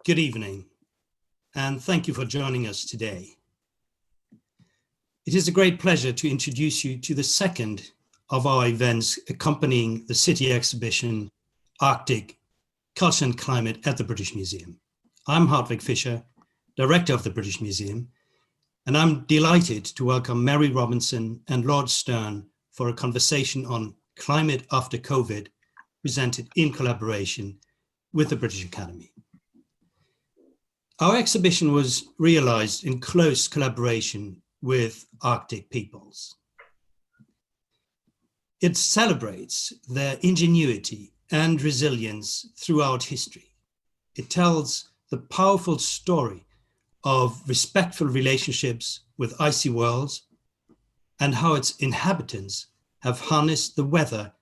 Good evening, and thank you for joining us today. It is a great pleasure to introduce you to the second of our events accompanying the Citi exhibition, Arctic Culture and Climate at the British Museum. I'm Hartwig Fischer, Director of the British Museum, and I'm delighted to welcome Mary Robinson and Lord Stern for a conversation on climate after COVID, presented in collaboration with the British Academy. Our exhibition was realized in close collaboration with Arctic peoples. It celebrates their ingenuity and resilience throughout history. It tells the powerful story of respectful relationships with icy worlds and how its inhabitants have harnessed the weather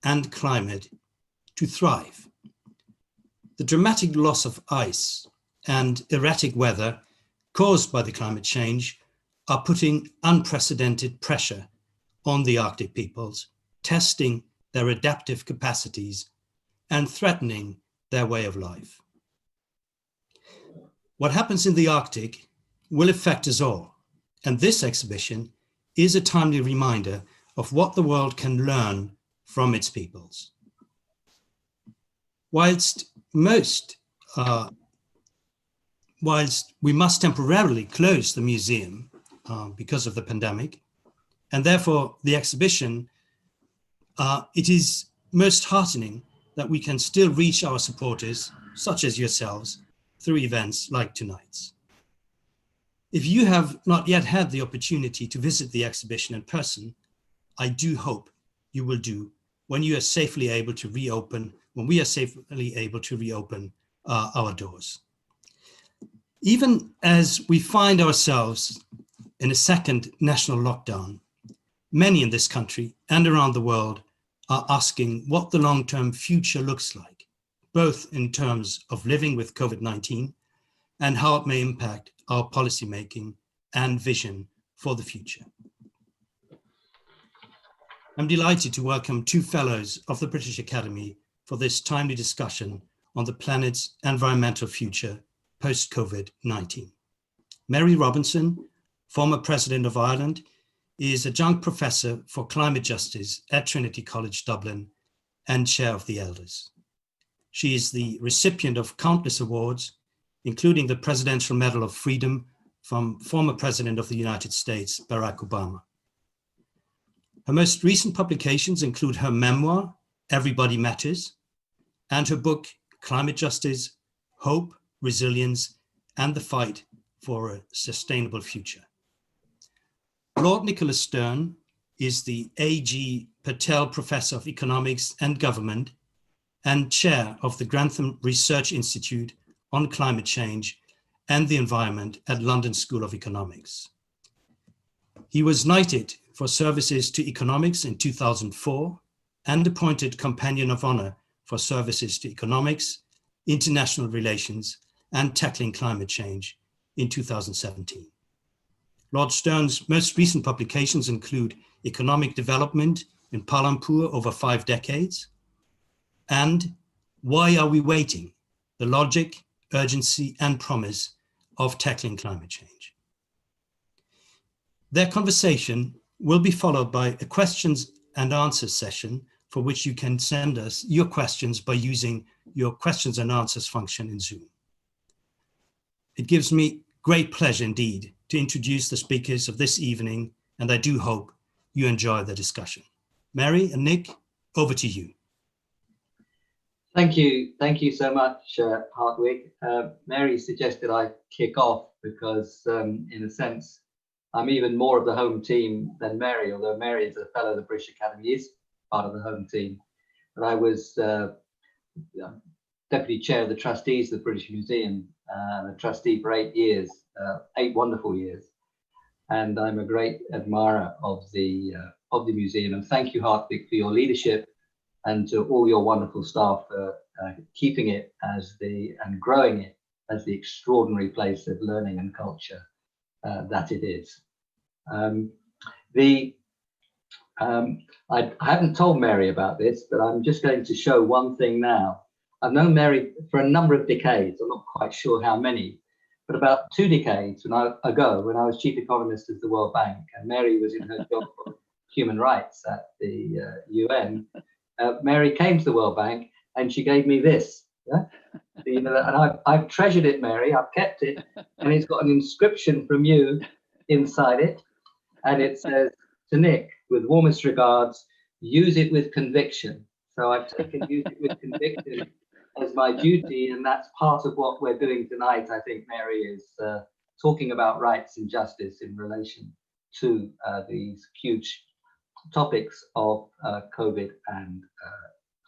and climate to thrive. The dramatic loss of ice and erratic weather caused by the climate change are putting unprecedented pressure on the Arctic peoples, testing their adaptive capacities and threatening their way of life. What happens in the Arctic will affect us all, and this exhibition is a timely reminder of what the world can learn from its peoples. Whilst we must temporarily close the museum because of the pandemic, and therefore the exhibition, it is most heartening that we can still reach our supporters, such as yourselves, through events like tonight's. If you have not yet had the opportunity to visit the exhibition in person, I do hope you will do when we are safely able to reopen our doors. Even as we find ourselves in a second national lockdown, many in this country and around the world are asking what the long-term future looks like, both in terms of living with COVID-19 and how it may impact our policymaking and vision for the future. I'm delighted to welcome two fellows of the British Academy for this timely discussion on the planet's environmental future post-COVID-19. Mary Robinson, former President of Ireland, is adjunct professor for climate justice at Trinity College Dublin and chair of the Elders. She is the recipient of countless awards, including the Presidential Medal of Freedom from former President of the United States, Barack Obama. Her most recent publications include her memoir, Everybody Matters, and her book, Climate Justice, Hope, Resilience, and the Fight for a Sustainable Future. Lord Nicholas Stern is the A.G. Patel Professor of Economics and Government and chair of the Grantham Research Institute on Climate Change and the Environment at London School of Economics. He was knighted for services to economics in 2004 and appointed Companion of Honor for services to economics, international relations, and tackling climate change in 2017. Lord Stern's most recent publications include Economic Development in Palampur over 5 decades, and Why Are We Waiting? The Logic, Urgency, and Promise of Tackling Climate Change. Their conversation will be followed by a questions and answers session for which you can send us your questions by using your questions and answers function in Zoom. It gives me great pleasure indeed to introduce the speakers of this evening, and I do hope you enjoy the discussion. Mary and Nick, over to you. Thank you so much, Hartwig. Mary suggested I kick off because, in a sense, I'm even more of the home team than Mary, although Mary is a fellow of the British Academy, is part of the home team. But I was deputy chair of the trustees of the British Museum, a trustee for 8 years, 8 wonderful years, and I'm a great admirer of the museum. And thank you, Hartwig, for your leadership, and to all your wonderful staff for keeping it and growing it as the extraordinary place of learning and culture that it is. I haven't told Mary about this, but I'm just going to show one thing now. I've known Mary for a number of decades. I'm not quite sure how many, but about 2 decades ago, when I was chief economist of the World Bank, and Mary was in her job for human rights at the UN, Mary came to the World Bank and she gave me this. Yeah? And I've treasured it, Mary. I've kept it, and it's got an inscription from you inside it, and it says, "To Nick, with warmest regards, use it with conviction." So I've taken use it with conviction as my duty, and that's part of what we're doing tonight. I think Mary is talking about rights and justice in relation to these huge topics of COVID and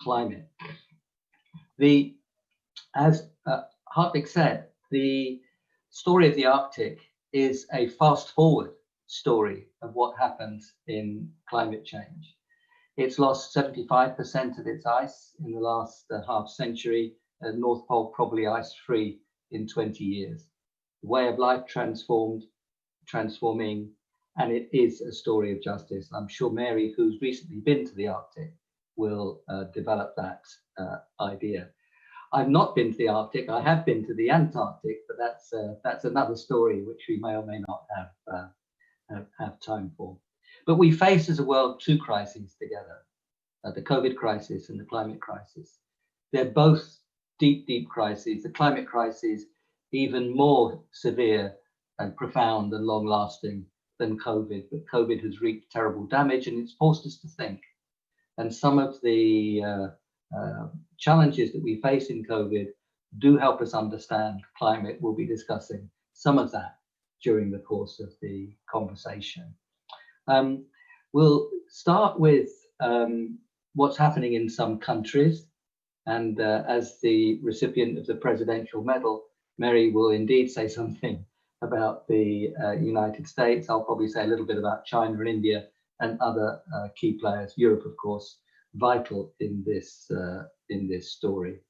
climate. As Hartwig said, the story of the Arctic is a fast-forward story of what happens in climate change. It's lost 75% of its ice in the last half century, North Pole probably ice-free in 20 years. The way of life transforming, and it is a story of justice. I'm sure Mary, who's recently been to the Arctic, will develop that idea. I've not been to the Arctic. I have been to the Antarctic, but that's another story which we may or may not have time for. But we face as a world 2 crises together, the COVID crisis and the climate crisis. They're both deep, deep crises. The climate crisis even more severe and profound and long-lasting than COVID, but COVID has wreaked terrible damage and it's forced us to think. And some of the challenges that we face in COVID do help us understand climate. We'll be discussing some of that during the course of the conversation. We'll start with what's happening in some countries. And as the recipient of the Presidential Medal, Mary will indeed say something about the United States. I'll probably say a little bit about China and India and other key players. Europe, of course, vital in this story.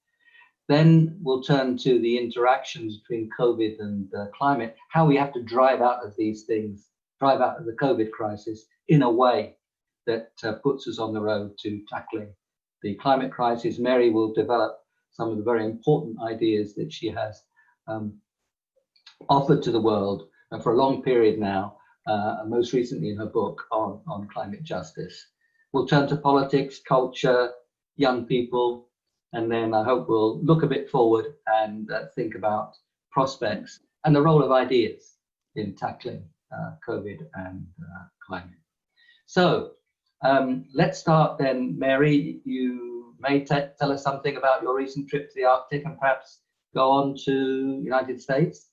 Then we'll turn to the interactions between COVID and climate, how we have to drive out of these things, drive out of the COVID crisis in a way that puts us on the road to tackling the climate crisis. Mary will develop some of the very important ideas that she has offered to the world for a long period now, most recently in her book on climate justice. We'll turn to politics, culture, young people, and then I hope we'll look a bit forward and think about prospects and the role of ideas in tackling COVID and climate. So let's start then. Mary, you may tell us something about your recent trip to the Arctic and perhaps go on to the United States.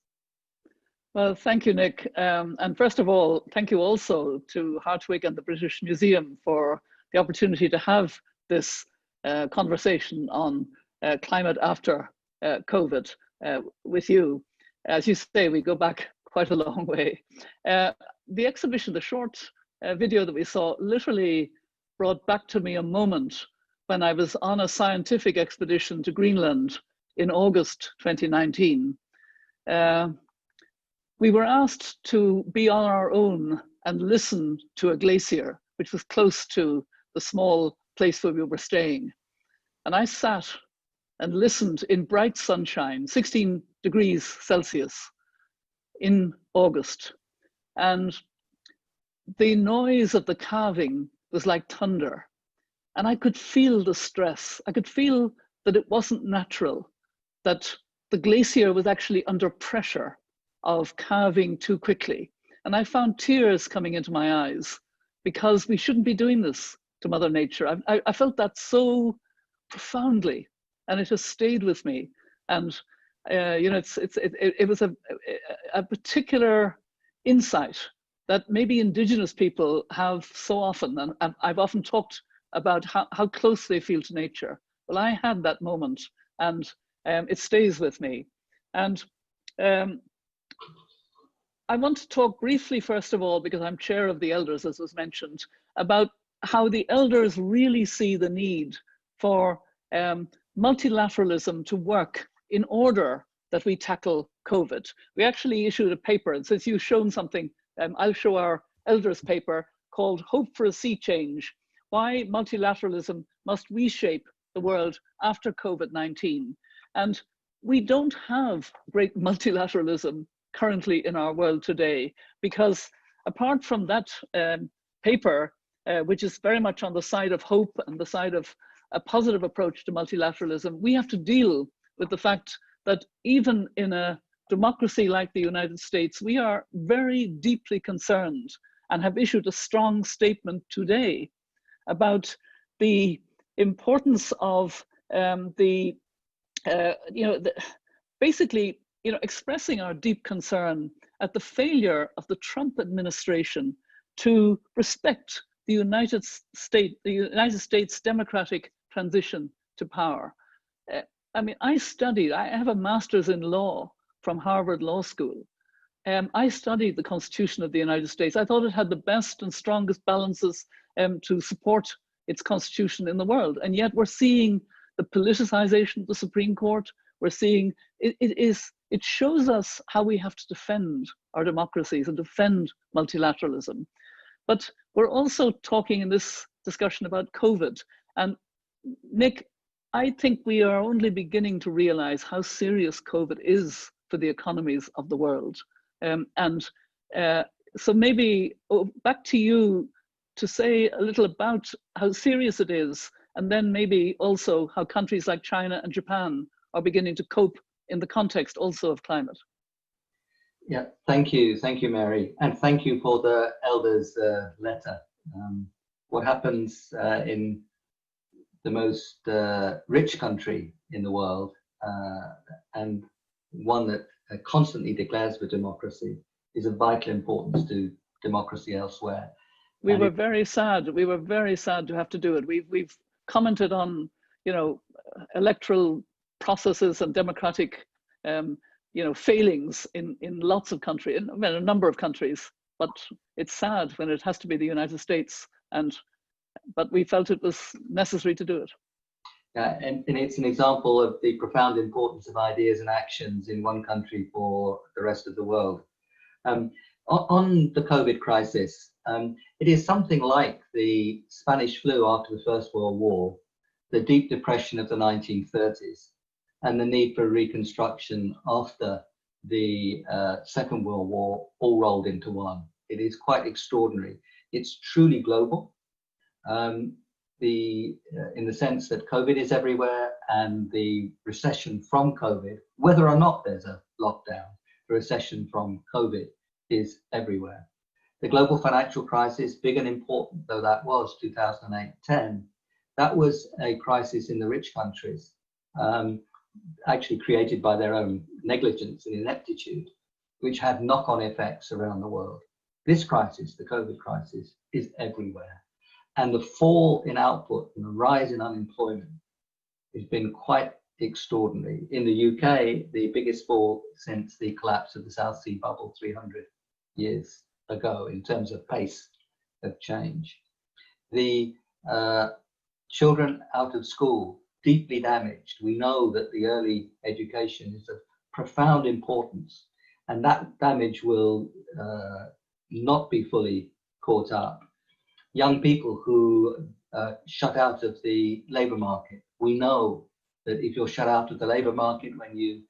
Well, thank you, Nick. And first of all, thank you also to Hartwig and the British Museum for the opportunity to have this conversation on climate after COVID with you. As you say, we go back quite a long way. The exhibition, the short video that we saw, literally brought back to me a moment when I was on a scientific expedition to Greenland in August 2019. We were asked to be on our own and listen to a glacier, which was close to the small place where we were staying. And I sat and listened in bright sunshine, 16 degrees Celsius in August. And the noise of the calving was like thunder. And I could feel the stress. I could feel that it wasn't natural, that the glacier was actually under pressure of calving too quickly. And I found tears coming into my eyes because we shouldn't be doing this to Mother Nature. I felt that so profoundly, and it has stayed with me. And you know, it was a particular insight that maybe Indigenous people have so often, and I've often talked about how close they feel to nature. Well, I had that moment, and it stays with me. And I want to talk briefly, first of all, because I'm chair of the elders, as was mentioned, about how the elders really see the need for multilateralism to work in order that we tackle COVID. We actually issued a paper, and since you've shown something, I'll show our elders paper called Hope for a Sea Change, Why Multilateralism Must Reshape the world after COVID-19. And we don't have great multilateralism currently in our world today, because apart from that paper, which is very much on the side of hope and the side of a positive approach to multilateralism, we have to deal with the fact that even in a democracy like the United States, we are very deeply concerned and have issued a strong statement today about the importance of basically, expressing our deep concern at the failure of the Trump administration to respect the United States democratic transition to power. I mean, I have a master's in law from Harvard Law School. I studied the Constitution of the United States. I thought it had the best and strongest balances to support its constitution in the world. And yet we're seeing the politicization of the Supreme Court. We're seeing, it shows us how we have to defend our democracies and defend multilateralism. But we're also talking in this discussion about COVID. And Nick, I think we are only beginning to realize how serious COVID is for the economies of the world. So maybe back to you to say a little about how serious it is, and then maybe also how countries like China and Japan are beginning to cope in the context also of climate. Yeah, thank you, Mary, and thank you for the elders' letter. What happens in the most rich country in the world, and one that constantly declares for democracy, is of vital importance to democracy elsewhere. We were very sad. We were very sad to have to do it. We've commented on, electoral processes and democratic, failings in lots of countries, in a number of countries. But it's sad when it has to be the United States. But we felt it was necessary to do it. And it's an example of the profound importance of ideas and actions in one country for the rest of the world. On the COVID crisis, it is something like the Spanish flu after the First World War, the deep depression of the 1930s, and the need for reconstruction after the Second World War, all rolled into one. It is quite extraordinary. It's truly global. In the sense that COVID is everywhere, and the recession from COVID, whether or not there's a lockdown, the recession from COVID is everywhere. The global financial crisis, big and important though that was, 2008-10, that was a crisis in the rich countries, actually created by their own negligence and ineptitude, which had knock-on effects around the world. This crisis, the COVID crisis, is everywhere. And the fall in output and the rise in unemployment has been quite extraordinary. In the UK, the biggest fall since the collapse of the South Sea bubble 300 years ago in terms of pace of change. The children out of school, deeply damaged. We know that the early education is of profound importance, and that damage will not be fully caught up. Young people who shut out of the labour market. We know that if you're shut out of the labour market when you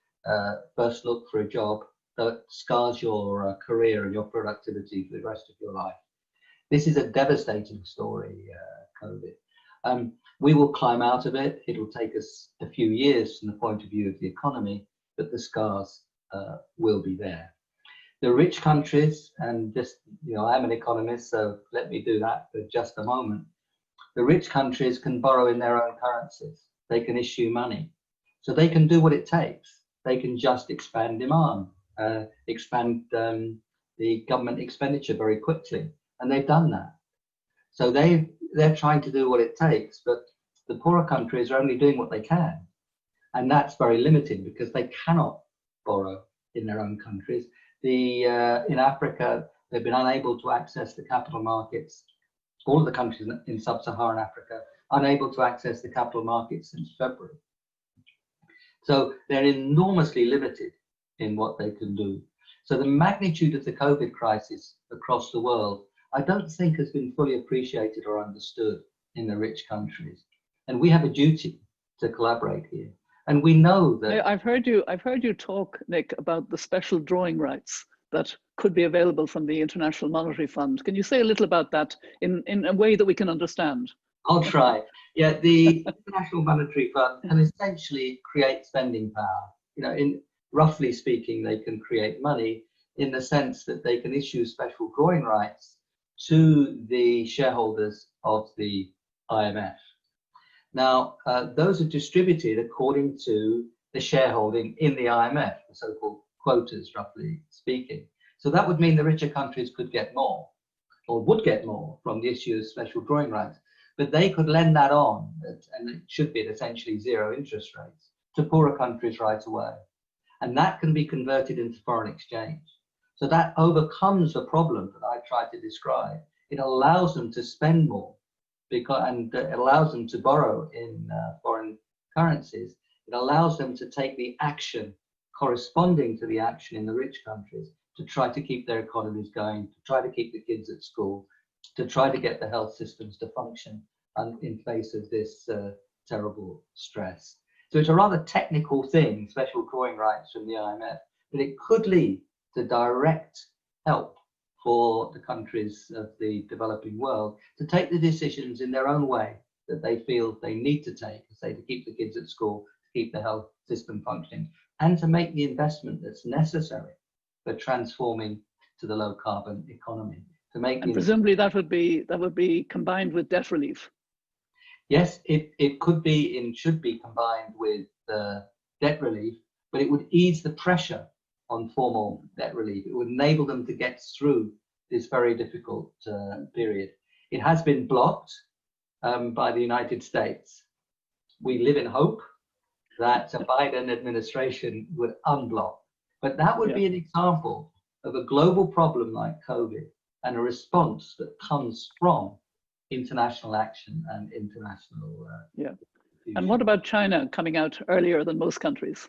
first look for a job, that scars your career and your productivity for the rest of your life. This is a devastating story, COVID. We will climb out of it. It'll take us a few years from the point of view of the economy, but the scars will be there. The rich countries, and just, I'm an economist, so let me do that for just a moment. The rich countries can borrow in their own currencies. They can issue money. So they can do what it takes. They can just expand demand, expand the government expenditure very quickly. And they've done that. So they're trying to do what it takes, but the poorer countries are only doing what they can. And that's very limited because they cannot borrow in their own countries. In Africa, they've been unable to access the capital markets. All of the countries in sub-Saharan Africa, unable to access the capital markets since February. So they're enormously limited in what they can do. So the magnitude of the COVID crisis across the world, I don't think has been fully appreciated or understood in the rich countries. And we have a duty to collaborate here. And we know that I've heard you talk, Nick, about the special drawing rights that could be available from the International Monetary Fund. Can you say a little about that in a way that we can understand? I'll try. Yeah, the International Monetary Fund can essentially create spending power. You know, in roughly speaking, they can create money in the sense that they can issue special drawing rights to the shareholders of the IMF. Now, those are distributed according to the shareholding in the IMF, the so-called quotas, roughly speaking. So that would mean the richer countries could get more, or would get more from the issue of special drawing rights. But they could lend that on, and it should be at essentially zero interest rates, to poorer countries right away. And that can be converted into foreign exchange. So that overcomes the problem that I tried to describe. It allows them to spend more, and it allows them to borrow in foreign currencies. It allows them to take the action corresponding to the action in the rich countries to try to keep their economies going, to try to keep the kids at school, to try to get the health systems to function in face of this terrible stress. So it's a rather technical thing, special drawing rights from the IMF, but it could lead to direct help for the countries of the developing world to take the decisions in their own way that they feel they need to take, say, to keep the kids at school, to keep the health system functioning, and to make the investment that's necessary for transforming to the low carbon economy. To make and presumably that would be combined with debt relief. Yes, it could be and should be combined with debt relief, but it would ease the pressure on formal debt relief. It would enable them to get through this very difficult period. It has been blocked by the United States. We live in hope that a Biden administration would unblock, but that would be an example of a global problem like COVID and a response that comes from international action and international And what about China coming out earlier than most countries?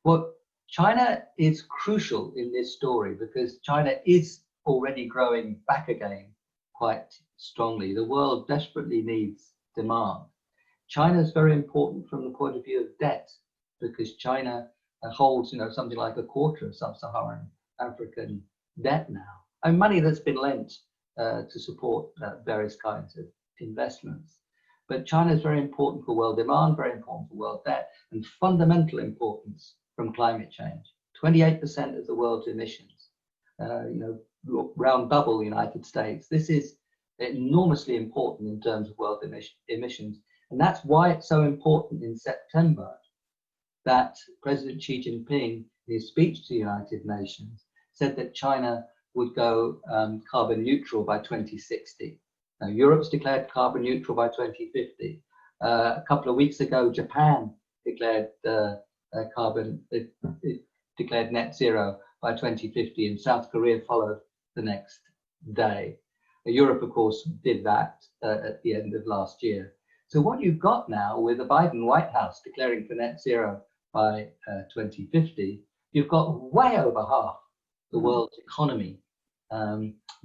Well, China is crucial in this story because China is already growing back again quite strongly. The world desperately needs demand. China is very important from the point of view of debt because China holds, something like a quarter of sub-Saharan African debt now, and money that's been lent to support various kinds of investments. But China is very important for world demand, very important for world debt, and fundamental importance from climate change. 28% of the world's emissions, round double the United States. This is enormously important in terms of world emissions. And that's why it's so important in September that President Xi Jinping, in his speech to the United Nations, said that China would go carbon neutral by 2060. Now, Europe's declared carbon neutral by 2050. A couple of weeks ago, Japan declared declared net zero by 2050, and South Korea followed the next day. Europe, of course, did that at the end of last year. So what you've got now with the Biden White House declaring for net zero by 2050, you've got way over half the world's economy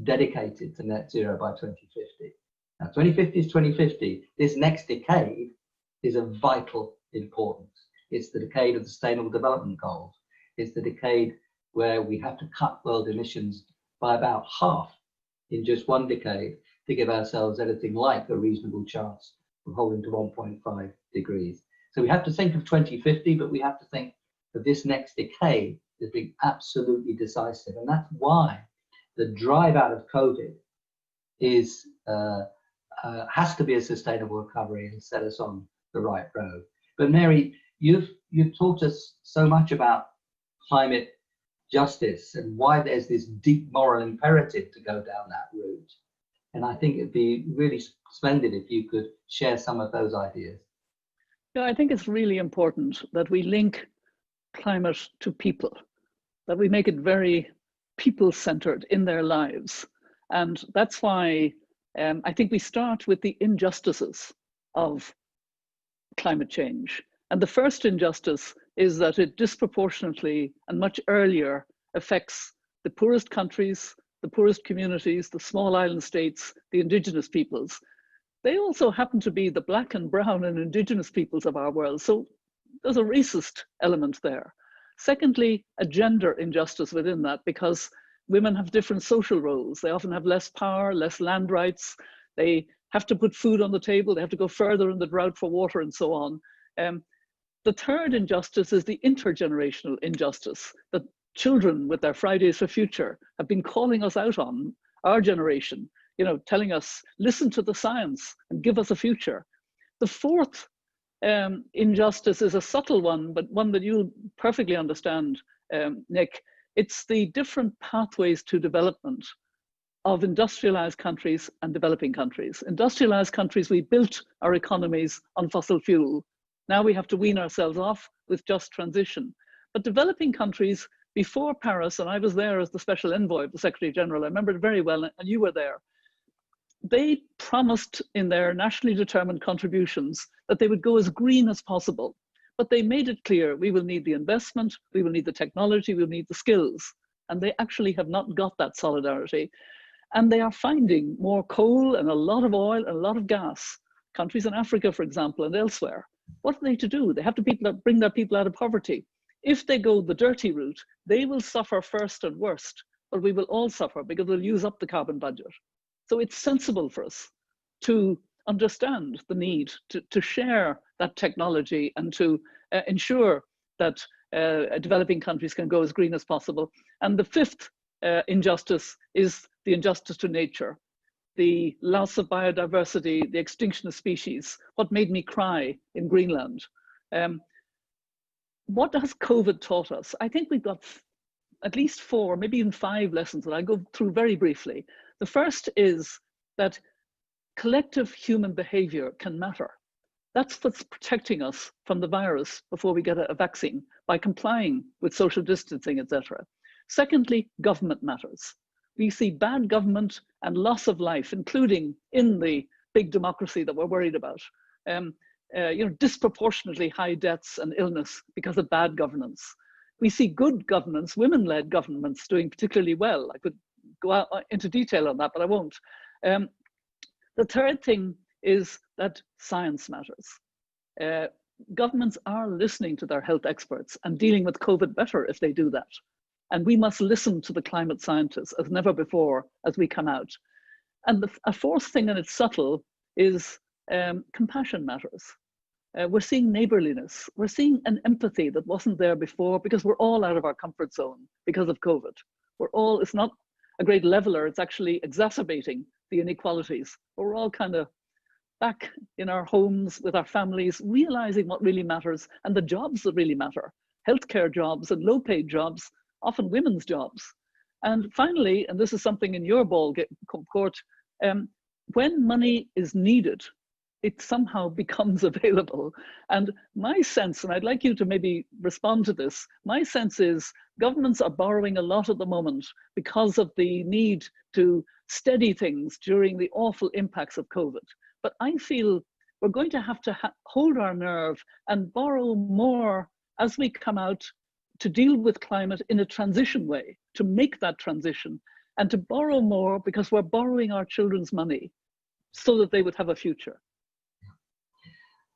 dedicated to net zero by 2050. Now, 2050 is 2050. This next decade is of vital importance. It's the decade of the Sustainable Development Goals. It's the decade where we have to cut world emissions by about half in just one decade to give ourselves anything like a reasonable chance of holding to 1.5 degrees. So we have to think of 2050, but we have to think of this next decade as being absolutely decisive. And that's why the drive out of COVID is has to be a sustainable recovery and set us on the right road. But Mary, you've taught us so much about climate justice and why there's this deep moral imperative to go down that route. And I think it'd be really splendid if you could share some of those ideas. Yeah, I think it's really important that we link climate to people, that we make it very people-centered in their lives. And that's why I think we start with the injustices of climate change. And the first injustice is that it disproportionately and much earlier affects the poorest countries, the poorest communities, the small island states, the indigenous peoples. they also happen to be the black and brown and indigenous peoples of our world. So there's a racist element there. Secondly, a gender injustice within that, because women have different social roles. They often have less power, less land rights. They have to put food on the table. They have to go further in the drought for water and so on. The third injustice is the intergenerational injustice that children with their Fridays for Future have been calling us out on, our generation, you know, telling us, listen to the science and give us a future. The fourth injustice is a subtle one, but one that you'll perfectly understand, Nick. It's the different pathways to development of industrialized countries and developing countries. Industrialized countries, we built our economies on fossil fuel. Now we have to wean ourselves off with just transition. But developing countries, before Paris, and I was there as the special envoy of the Secretary General, I remember it very well, and you were there. They promised in their nationally determined contributions that they would go as green as possible. But they made it clear, we will need the investment, we will need the technology, we will need the skills. And they actually have not got that solidarity. And they are finding more coal and a lot of oil and a lot of gas. Countries in Africa, for example, and elsewhere. What are they to do? They have to bring their people out of poverty. If they go the dirty route, they will suffer first and worst, but we will all suffer because we'll use up the carbon budget. So it's sensible for us to understand the need to share that technology and to ensure that developing countries can go as green as possible. And the fifth injustice is the injustice to nature, the loss of biodiversity, the extinction of species. What made me cry in Greenland? What has COVID taught us? I think we've got at least 4, maybe even 5 lessons that I go through very briefly. The first is that collective human behavior can matter. That's what's protecting us from the virus before we get a vaccine, by complying with social distancing, etc. Secondly, government matters. We see bad government and loss of life, including in the big democracy that we're worried about. Disproportionately high deaths and illness because of bad governance. We see good governance, women-led governments doing particularly well. I could go out into detail on that, but I won't. The third thing is that science matters. Governments are listening to their health experts and dealing with COVID better if they do that. And we must listen to the climate scientists as never before as we come out. And a fourth thing, and it's subtle, is compassion matters. We're seeing neighborliness. We're seeing an empathy that wasn't there before because we're all out of our comfort zone because of COVID. It's not a great leveler, it's actually exacerbating the inequalities. We're all kind of back in our homes with our families, realizing what really matters and the jobs that really matter. Healthcare jobs and low-paid jobs, often women's jobs. And finally, and this is something in your ball court, when money is needed, it somehow becomes available. And my sense, and I'd like you to maybe respond to this, my sense is governments are borrowing a lot at the moment because of the need to steady things during the awful impacts of COVID. But I feel we're going to have to hold our nerve and borrow more as we come out to deal with climate in a transition way, to make that transition, and to borrow more because we're borrowing our children's money so that they would have a future.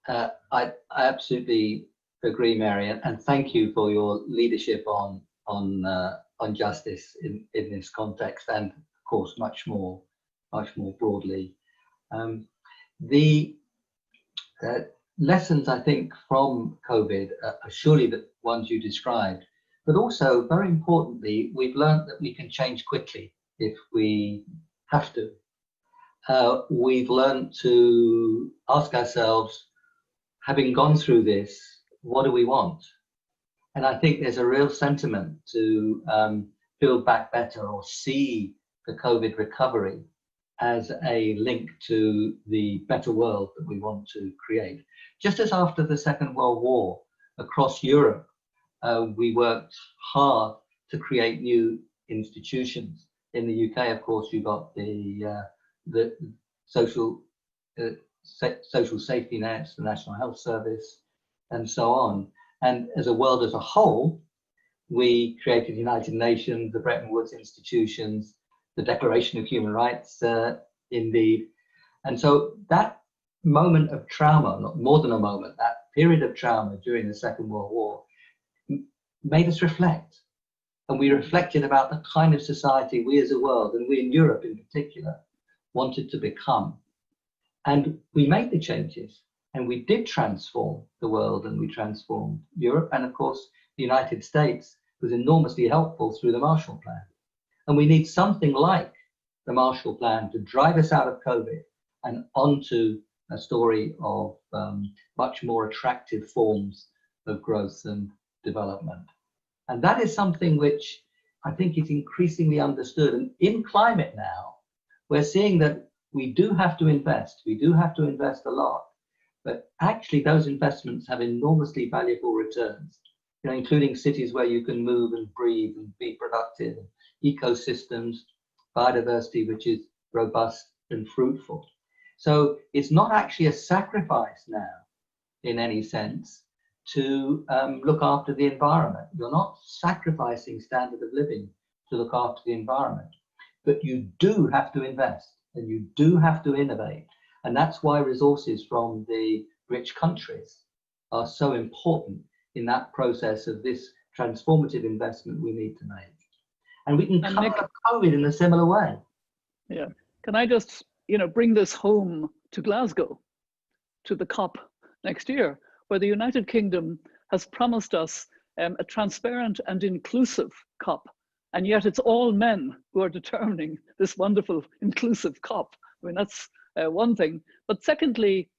I absolutely agree, Mary, and thank you for your leadership on justice in this context, and of course much more broadly. The lessons I think from COVID are surely the ones you described, but also very importantly, we've learned that we can change quickly if we have to. We've learned to ask ourselves, having gone through this, what do we want? And I think there's a real sentiment to build back better or see the COVID recovery as a link to the better world that we want to create. Just as after the Second World War, across Europe, we worked hard to create new institutions. In the UK, of course, you got the social safety nets, the National Health Service, and so on. And as a world as a whole, we created the United Nations, the Bretton Woods institutions, the Declaration of Human Rights, indeed. And so that moment of trauma, not more than a moment, that period of trauma during the Second World War made us reflect. And we reflected about the kind of society we as a world, and we in Europe in particular, wanted to become. And we made the changes, and we did transform the world, and we transformed Europe. And of course, the United States was enormously helpful through the Marshall Plan. And we need something like the Marshall Plan to drive us out of COVID and onto a story of much more attractive forms of growth and development. And that is something which I think is increasingly understood. And in climate now, we're seeing that we do have to invest. We do have to invest a lot. But actually, those investments have enormously valuable returns, including cities where you can move and breathe and be productive, ecosystems, biodiversity, which is robust and fruitful. So it's not actually a sacrifice now, in any sense, to look after the environment. You're not sacrificing standard of living to look after the environment, but you do have to invest and you do have to innovate. And that's why resources from the rich countries are so important in that process of this transformative investment we need to make. And we can come out of COVID in a similar way. Yeah. Can I just, bring this home to Glasgow, to the COP next year, where the United Kingdom has promised us a transparent and inclusive COP. And yet it's all men who are determining this wonderful inclusive COP. I mean, that's one thing. But secondly,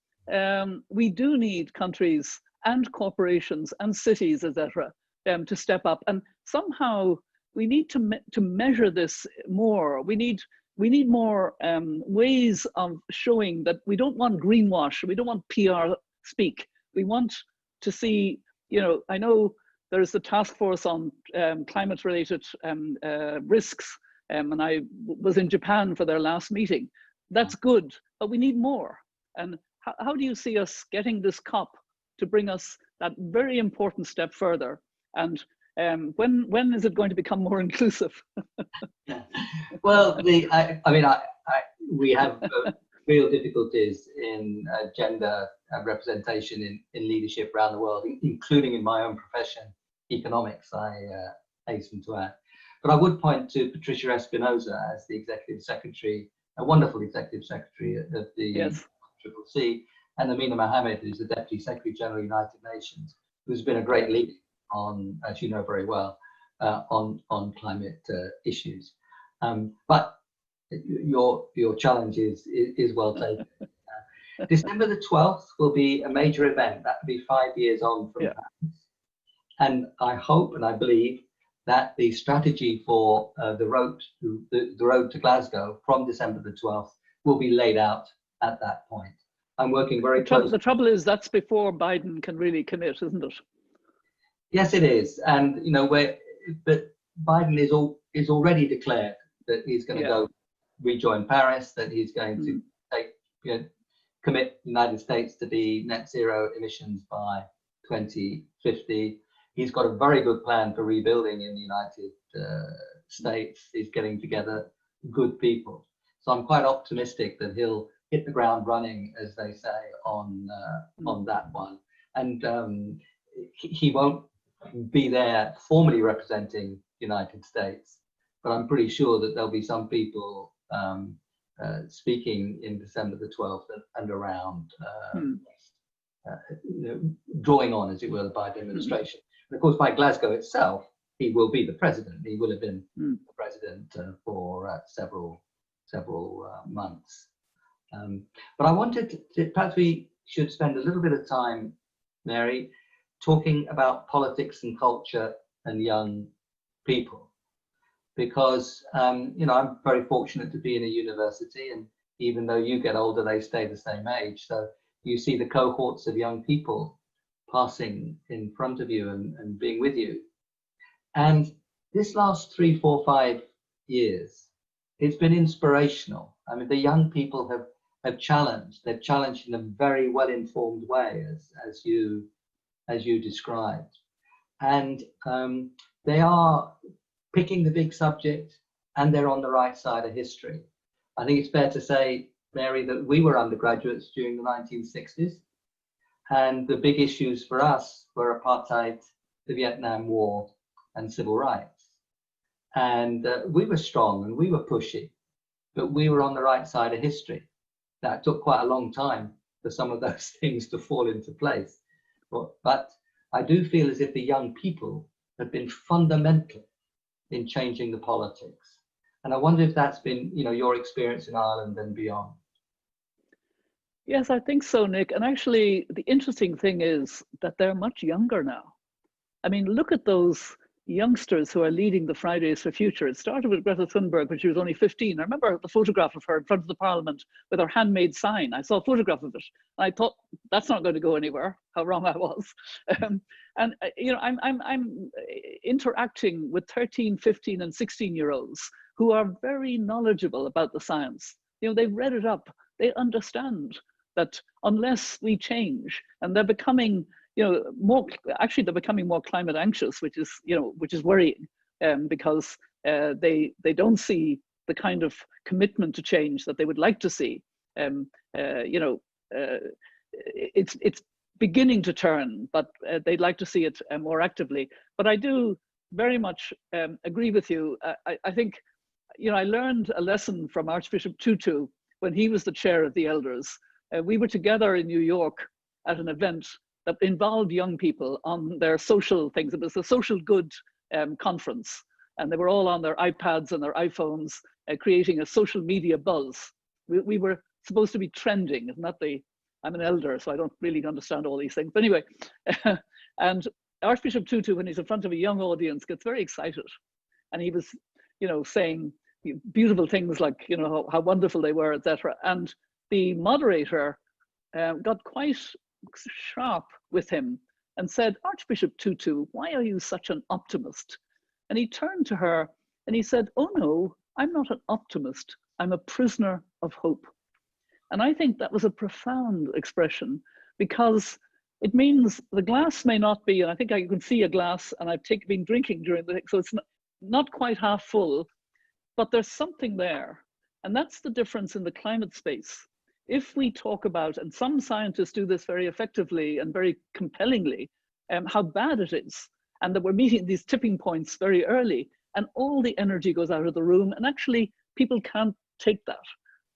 we do need countries and corporations and cities, etc., to step up. And somehow we need to measure this more. We need more ways of showing that we don't want greenwash. We don't want PR speak. We want to see, I know there's the task force on climate-related risks, and I was in Japan for their last meeting. That's good, but we need more. And how do you see us getting this COP to bring us that very important step further? And when is it going to become more inclusive? Well, we have real difficulties in gender representation in leadership around the world, including in my own profession, economics, I hasten to add. But I would point to Patricia Espinosa as the executive secretary, a wonderful executive secretary of the CCC, and Amina Mohammed, who's the deputy secretary general of the United Nations, who's been a great leader on, as you know very well, on climate issues. But your challenge is well taken. December the 12th will be a major event. That will be 5 years on from Paris. And I hope and I believe that the strategy for the road to Glasgow from December the 12th will be laid out at that point. I'm working very closely. The trouble is that's before Biden can really commit, isn't it? Yes, it is. And but Biden is already declared that he's going to go rejoin Paris, that he's going to commit the United States to be net zero emissions by 2050. He's got a very good plan for rebuilding in the United States. He's getting together good people. So I'm quite optimistic that he'll hit the ground running, as they say, on that one. And he won't be there formally representing the United States, but I'm pretty sure that there'll be some people speaking in December the 12th and around, drawing on, as it were, the Biden administration. And of course, by Glasgow itself, he will be the president. He will have been the president for several months. But I wanted to, perhaps we should spend a little bit of time, Mary, talking about politics and culture and young people. Because, I'm very fortunate to be in a university, and even though you get older, they stay the same age. So you see the cohorts of young people passing in front of you and being with you. And this last 3, 4, 5 years, it's been inspirational. I mean, the young people have challenged. They've challenged in a very well-informed way, as you described. And they are picking the big subject, and they're on the right side of history. I think it's fair to say Mary, that we were undergraduates during the 1960s. And the big issues for us were apartheid, the Vietnam War, and civil rights. And we were strong and we were pushy, but we were on the right side of history. That took quite a long time for some of those things to fall into place. But I do feel as if the young people have been fundamental in changing the politics. And I wonder if that's been, your experience in Ireland and beyond. Yes, I think so, Nick. And actually, the interesting thing is that they're much younger now. I mean, look at those youngsters who are leading the Fridays for Future. It started with Greta Thunberg when she was only 15. I remember the photograph of her in front of the Parliament with her handmade sign. I saw a photograph of it. And I thought, that's not going to go anywhere. How wrong I was. I'm interacting with 13, 15, and 16-year-olds who are very knowledgeable about the science. They've read it up. They understand that unless we change, and they're becoming they're becoming more climate anxious, which is worrying, because they don't see the kind of commitment to change that they would like to see. It's beginning to turn, but they'd like to see it more actively. But I do very much agree with you. I think I learned a lesson from Archbishop Tutu when he was the chair of the elders. We were together in New York at an event that involved young people on their social things. It was a social good conference, and they were all on their iPads and their iPhones, creating a social media buzz. We were supposed to be trending, isn't that I'm an elder, so I don't really understand all these things. But anyway, and Archbishop Tutu, when he's in front of a young audience, gets very excited. And he was, saying beautiful things like, how wonderful they were, etc. And the moderator got quite sharp with him and said, Archbishop Tutu, why are you such an optimist? And he turned to her and he said, oh no, I'm not an optimist. I'm a prisoner of hope. And I think that was a profound expression, because it means the glass may not be, and I think I can see a glass, and I've been drinking during the, so it's not quite half full, but there's something there. And that's the difference in the climate space. If we talk about, and some scientists do this very effectively and very compellingly, how bad it is, and that we're meeting these tipping points very early, and all the energy goes out of the room, and actually people can't take that.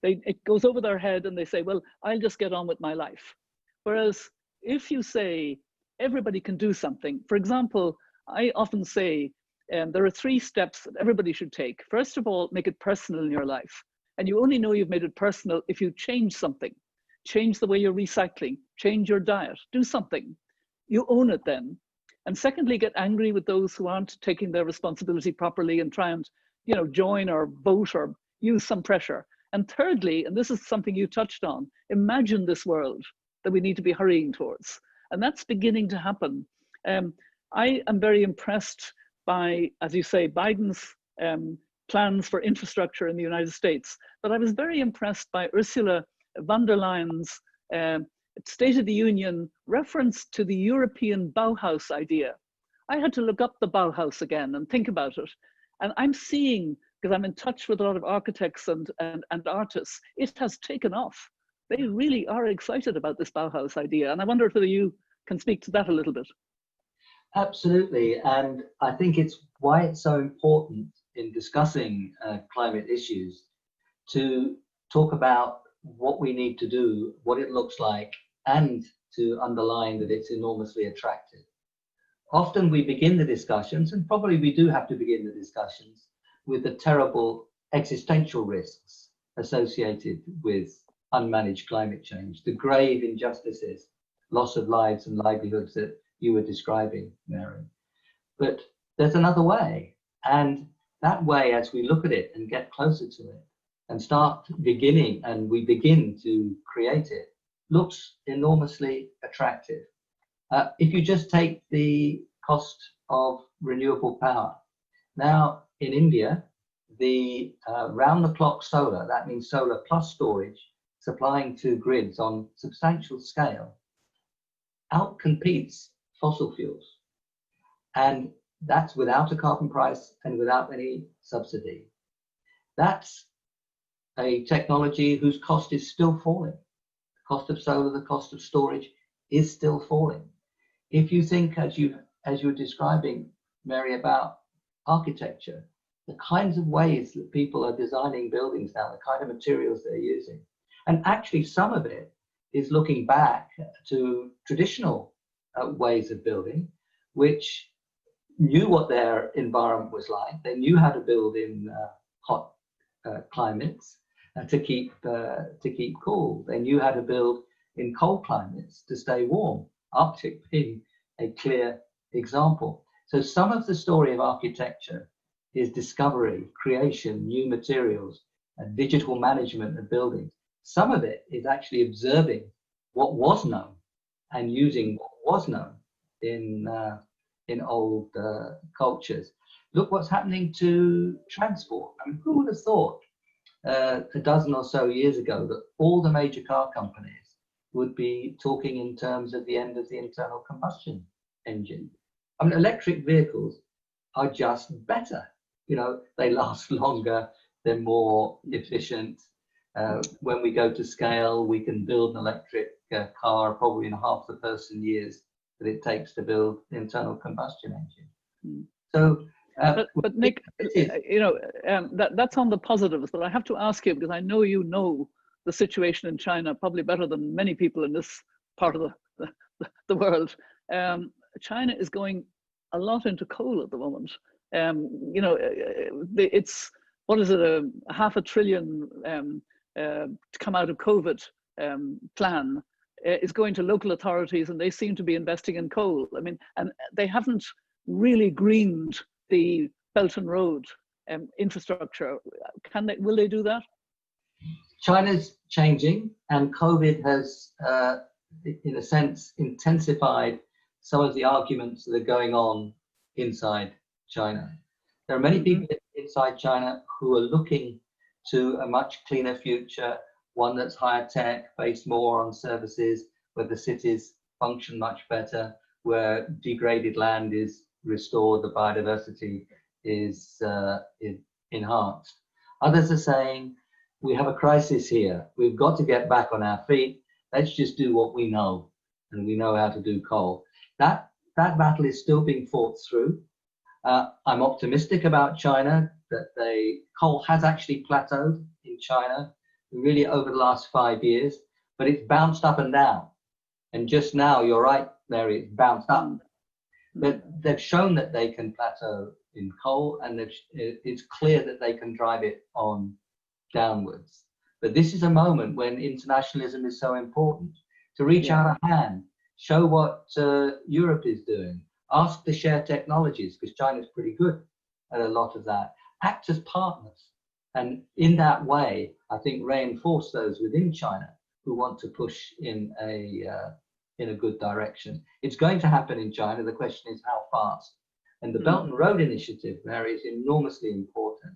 It goes over their head and they say, well, I'll just get on with my life. Whereas if you say everybody can do something, for example, I often say there are 3 steps that everybody should take. First of all, make it personal in your life. And you only know you've made it personal if you change something. Change the way you're recycling, change your diet, do something. You own it then. And secondly, get angry with those who aren't taking their responsibility properly and try and join or vote or use some pressure. And thirdly, and this is something you touched on, imagine this world that we need to be hurrying towards. And that's beginning to happen. I am very impressed by, as you say, Biden's plans for infrastructure in the United States. But I was very impressed by Ursula von der Leyen's State of the Union reference to the European Bauhaus idea. I had to look up the Bauhaus again and think about it. And I'm seeing, because I'm in touch with a lot of architects and artists, it has taken off. They really are excited about this Bauhaus idea. And I wonder whether you can speak to that a little bit. Absolutely. And I think it's why it's so important in discussing climate issues to talk about what we need to do, what it looks like, and to underline that it's enormously attractive. Often we begin the discussions, and probably we do have to begin the discussions, with the terrible existential risks associated with unmanaged climate change, the grave injustices, loss of lives and livelihoods that you were describing, Mary. But there's another way. And that way, as we look at it and get closer to it and we begin to create it, looks enormously attractive. If you just take the cost of renewable power. Now, in India, the round-the-clock solar, that means solar plus storage, supplying to grids on substantial scale, outcompetes fossil fuels. And that's without a carbon price and without any subsidy. That's a technology whose cost is still falling. The cost of solar, the cost of storage is still falling. If you think, as you were describing, Mary, about architecture, the kinds of ways that people are designing buildings now, the kind of materials they're using, and actually some of it is looking back to traditional ways of building, which knew what their environment was like. They knew how to build in hot climates to keep cool. They knew how to build in cold climates to stay warm. Arctic being a clear example. So some of the story of architecture is discovery, creation, new materials, and digital management of buildings. Some of it is actually observing what was known and using what was known in old cultures. Look what's happening to transport. I mean, who would have thought a dozen or so years ago that all the major car companies would be talking in terms of the end of the internal combustion engine? I mean, electric vehicles are just better. You know, they last longer, they're more efficient. When we go to scale, we can build an electric car probably in half the person years that it takes to build the internal combustion engine. So, but Nick, you know, that's on the positives, but I have to ask you, because I know you know the situation in China probably better than many people in this part of the world. China is going a lot into coal at the moment. You know, it's, what is it, a $500 billion to come out of COVID plan is going to local authorities, and they seem to be investing in coal. I mean, and they haven't really greened the Belt and Road infrastructure. Will they do that? China's changing, and COVID has, in a sense, intensified some of the arguments that are going on inside China. There are many people inside China who are looking to a much cleaner future, one that's higher tech, based more on services, where the cities function much better, where degraded land is restored, the biodiversity is enhanced. Others are saying, we have a crisis here. We've got to get back on our feet. Let's just do what we know, and we know how to do coal. That battle is still being fought through. I'm optimistic about China, that coal has actually plateaued in China really over the last 5 years, but it's bounced up and down. And just now, you're right, Mary, it's bounced up. But they've shown that they can plateau in coal, and it's clear that they can drive it on downwards. But this is a moment when internationalism is so important, to reach out a hand, show what Europe is doing, ask to share technologies, because China's pretty good at a lot of that, act as partners, and in that way, I think, reinforce those within China who want to push in a good direction. It's going to happen in China. The question is how fast. And the Belt and Road Initiative, Mary, is enormously important.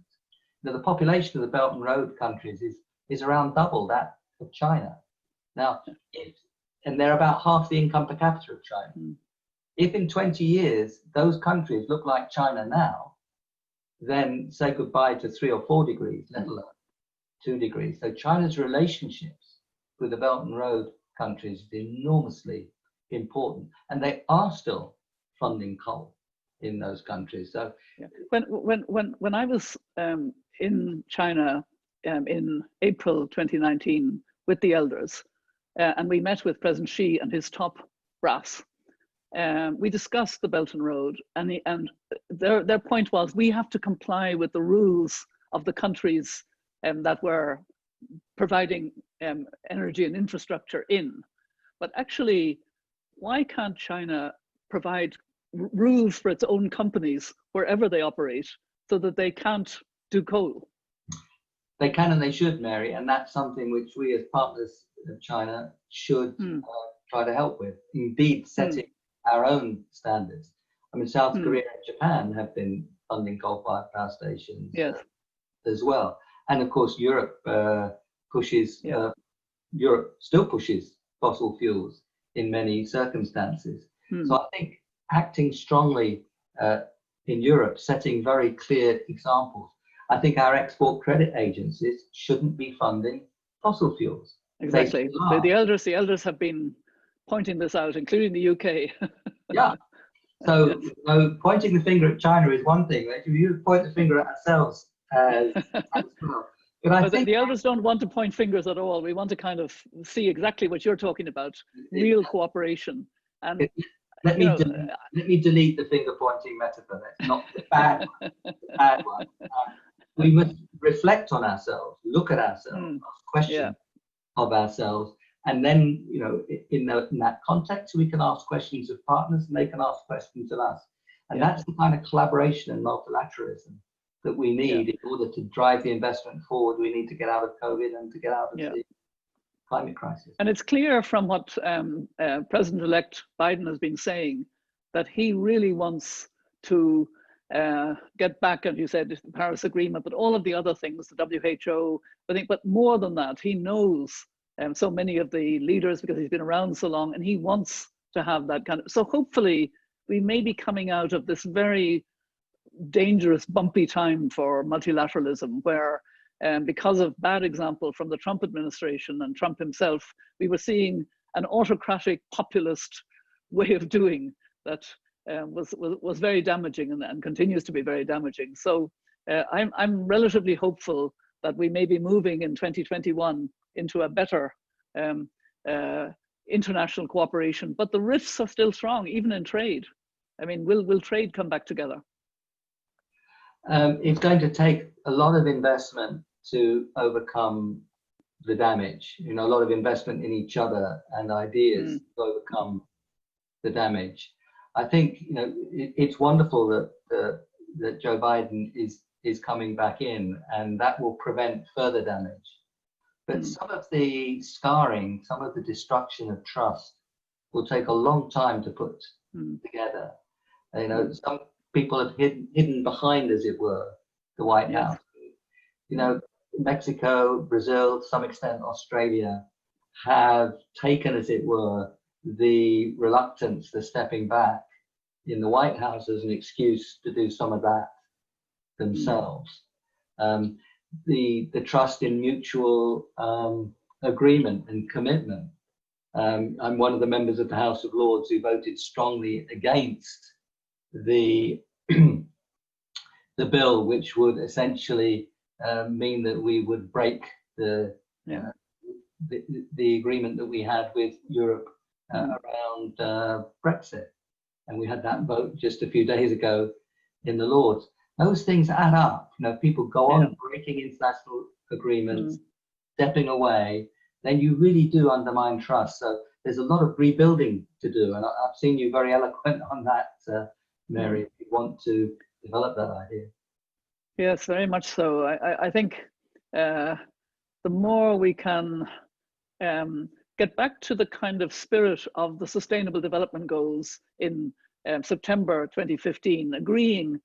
Now, the population of the Belt and Road countries is around double that of China. Now, and they're about half the income per capita of China. If in 20 years those countries look like China now, then say goodbye to 3 or 4 degrees, let alone 2 degrees. So China's relationships with the Belt and Road countries is enormously important, and they are still funding coal in those countries. So when I was in China in April 2019 with the elders, and we met with President Xi and his top brass, we discussed the Belt and Road, and their point was, we have to comply with the rules of the countries that were providing energy and infrastructure in. But actually, why can't China provide rules for its own companies wherever they operate, so that they can't do coal? They can and they should, Mary, and that's something which we as partners of China should try to help with. Indeed, setting our own standards. I mean, South Korea and Japan have been funding coal-fired power stations as well. And of course, Europe Europe still pushes fossil fuels in many circumstances. So I think acting strongly in Europe, setting very clear examples. I think our export credit agencies shouldn't be funding fossil fuels. Exactly. The elders have been pointing this out, including the UK. Yeah. So, Yes. you know, pointing the finger at China is one thing. If you point the finger at ourselves as well. But I think the elders don't want to point fingers at all. We want to kind of see exactly what you're talking about, real cooperation. And let me delete the finger pointing metaphor. That's not the bad one. The bad one. We must reflect on ourselves, look at ourselves, ask questions of ourselves, and then, you know, in that context, we can ask questions of partners, and they can ask questions of us, and that's the kind of collaboration and multilateralism that we need in order to drive the investment forward. We need to get out of COVID and to get out of the climate crisis. And it's clear from what President-elect Biden has been saying that he really wants to get back, as you said, the Paris Agreement, but all of the other things, the WHO, I think, but more than that, he knows so many of the leaders because he's been around so long, and he wants to have that kind of, so hopefully we may be coming out of this very dangerous, bumpy time for multilateralism, where because of bad example from the Trump administration and Trump himself, we were seeing an autocratic populist way of doing that was very damaging and continues to be very damaging. So I'm relatively hopeful that we may be moving in 2021 into a better international cooperation, but the rifts are still strong, even in trade. I mean, will trade come back together? It's going to take a lot of investment to overcome the damage, you know, a lot of investment in each other and ideas to overcome the damage. I think, you know, it's wonderful that Joe Biden is coming back in, and that will prevent further damage. But some of the scarring, some of the destruction of trust will take a long time to put together. You know, some people have hidden behind, as it were, the White House. You know, Mexico, Brazil, to some extent Australia, have taken, as it were, the reluctance, the stepping back in the White House as an excuse to do some of that themselves. The trust in mutual agreement and commitment. I'm one of the members of the House of Lords who voted strongly against the the bill, which would essentially mean that we would break the agreement that we had with Europe around Brexit. And we had that vote just a few days ago in the Lords. Those things add up. You know, people go on breaking international agreements, stepping away, then you really do undermine trust. So there's a lot of rebuilding to do. And I've seen you very eloquent on that, Mary, if you want to develop that idea. Yes, very much so. I think the more we can get back to the kind of spirit of the Sustainable Development Goals in September 2015, agreeing,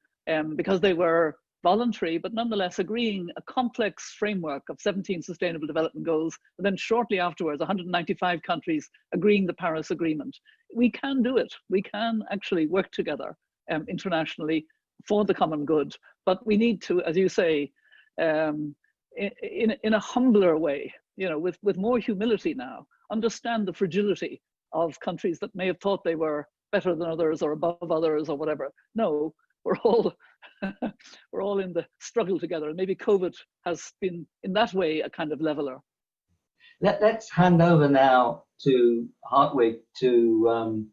because they were voluntary, but nonetheless agreeing a complex framework of 17 Sustainable Development Goals, and then shortly afterwards, 195 countries agreeing the Paris Agreement. We can do it. We can actually work together internationally for the common good, but we need to, as you say, in a humbler way, you know, with more humility now, understand the fragility of countries that may have thought they were better than others or above others or whatever. No, we're all we're all in the struggle together. And maybe COVID has been, in that way, a kind of leveler. Let's hand over now to Hartwig to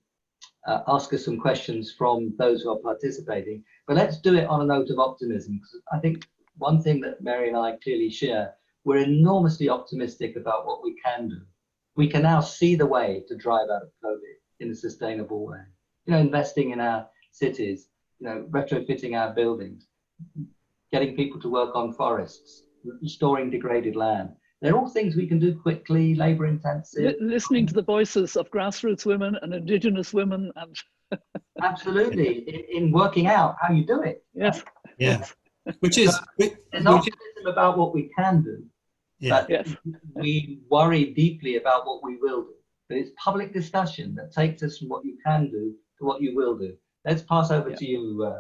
ask us some questions from those who are participating. But let's do it on a note of optimism, because I think one thing that Mary and I clearly share, we're enormously optimistic about what we can do. We can now see the way to drive out of COVID in a sustainable way. You know, investing in our cities, you know, retrofitting our buildings, getting people to work on forests, restoring degraded land. They're all things we can do quickly, labor intensive. Listening to the voices of grassroots women and indigenous women. And absolutely, in working out how you do it. Yes. Yeah. Which is, there's optimism about what we can do. Yeah. But we worry deeply about what we will do. But it's public discussion that takes us from what you can do to what you will do. Let's pass over to you.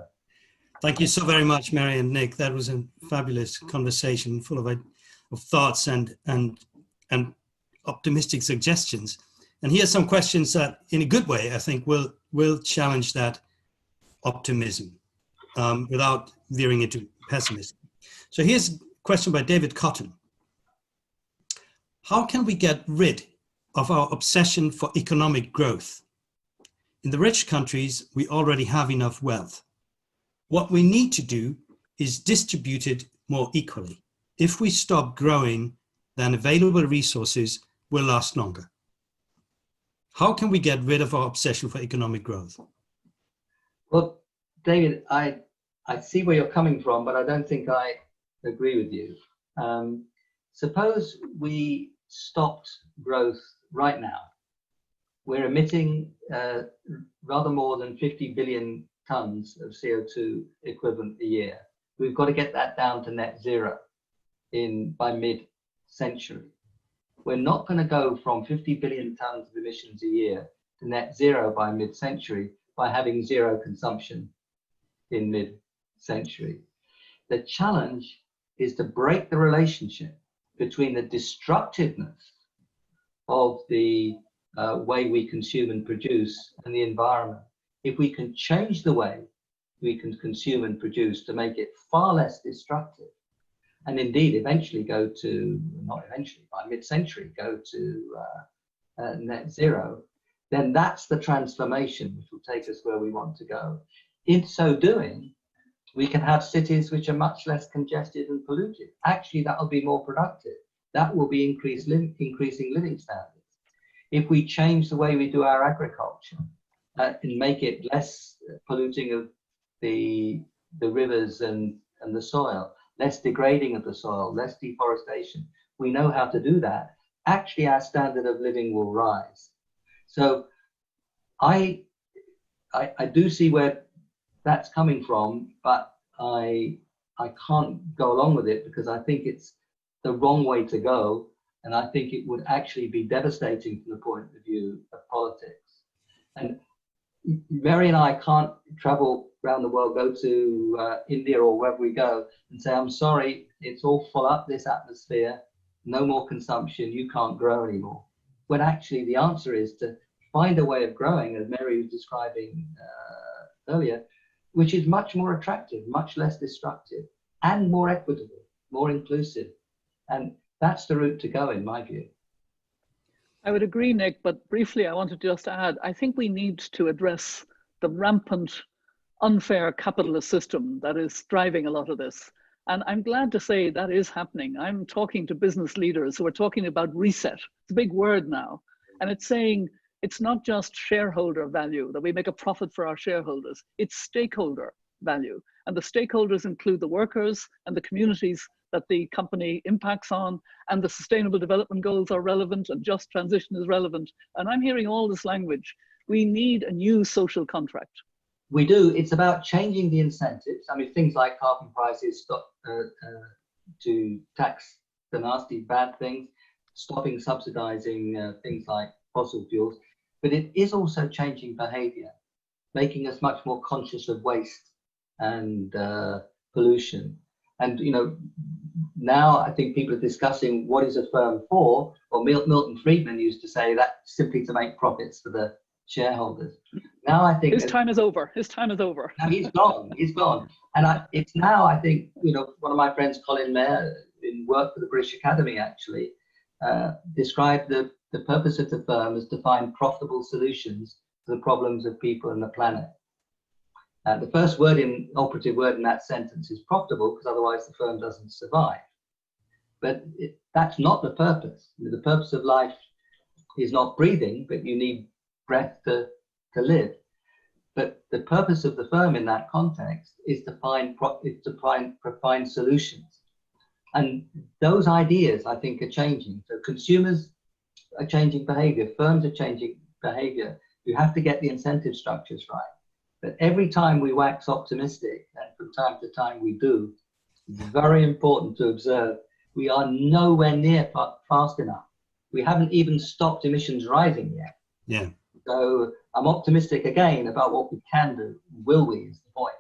Thank you so very much, Mary and Nick. That was a fabulous conversation full of thoughts and optimistic suggestions. And here's some questions that, in a good way, I think will challenge that optimism without veering into pessimism. So here's a question by David Cotton. How can we get rid of our obsession for economic growth? In the rich countries, we already have enough wealth. What we need to do is distribute it more equally. If we stop growing, then available resources will last longer. How can we get rid of our obsession for economic growth? Well, David, I see where you're coming from, but I don't think I agree with you. Suppose we stopped growth right now. We're emitting rather more than 50 billion tons of CO2 equivalent a year. We've got to get that down to net zero by mid-century. We're not going to go from 50 billion tons of emissions a year to net zero by mid-century by having zero consumption in mid-century. The challenge is to break the relationship between the destructiveness of the way we consume and produce and the environment. If we can change the way we can consume and produce to make it far less destructive, and indeed eventually go to, not eventually, by mid-century, go to net zero, then that's the transformation which will take us where we want to go. In so doing, we can have cities which are much less congested and polluted. Actually, that will be more productive. That will be increasing living standards. If we change the way we do our agriculture and make it less polluting of the rivers and the soil, less degrading of the soil, less deforestation, we know how to do that. Actually, our standard of living will rise. So I do see where that's coming from, but I can't go along with it because I think it's the wrong way to go, and I think it would actually be devastating from the point of view of politics. And Mary and I can't travel around the world, go to India or wherever we go and say, I'm sorry, it's all full up, this atmosphere, no more consumption, you can't grow anymore. When actually the answer is to find a way of growing, as Mary was describing earlier, which is much more attractive, much less destructive, and more equitable, more inclusive. And that's the route to go, in my view. I would agree, Nick, but briefly, I wanted to just add, I think we need to address the rampant, unfair capitalist system that is driving a lot of this. And I'm glad to say that is happening. I'm talking to business leaders who are talking about reset. It's a big word now. And it's saying it's not just shareholder value, that we make a profit for our shareholders, it's stakeholder value. And the stakeholders include the workers and the communities that the company impacts on, and the sustainable development goals are relevant, and just transition is relevant. And I'm hearing all this language. We need a new social contract. We do. It's about changing the incentives. I mean, things like carbon prices to tax the nasty bad things, stopping subsidizing things like fossil fuels. But it is also changing behavior, making us much more conscious of waste and pollution. And, you know, now I think people are discussing what is a firm for, or Milton Friedman used to say that simply to make profits for the shareholders. Now I think his time is over. His time is over. Now he's gone. He's gone. And it's now, I think, you know, one of my friends, Colin Mayer, in work for the British Academy, actually described the purpose of the firm as to find profitable solutions to the problems of people and the planet. The first operative word in that sentence is profitable, because otherwise the firm doesn't survive. But that's not the purpose. The purpose of life is not breathing, but you need breath to live. But the purpose of the firm in that context is to find solutions. And those ideas, I think, are changing. So consumers are changing behavior, firms are changing behavior. You have to get the incentive structures right. But every time we wax optimistic, and from time to time we do, it's very important to observe we are nowhere near fast enough. We haven't even stopped emissions rising yet. Yeah. So I'm optimistic again about what we can do. Will we is the point.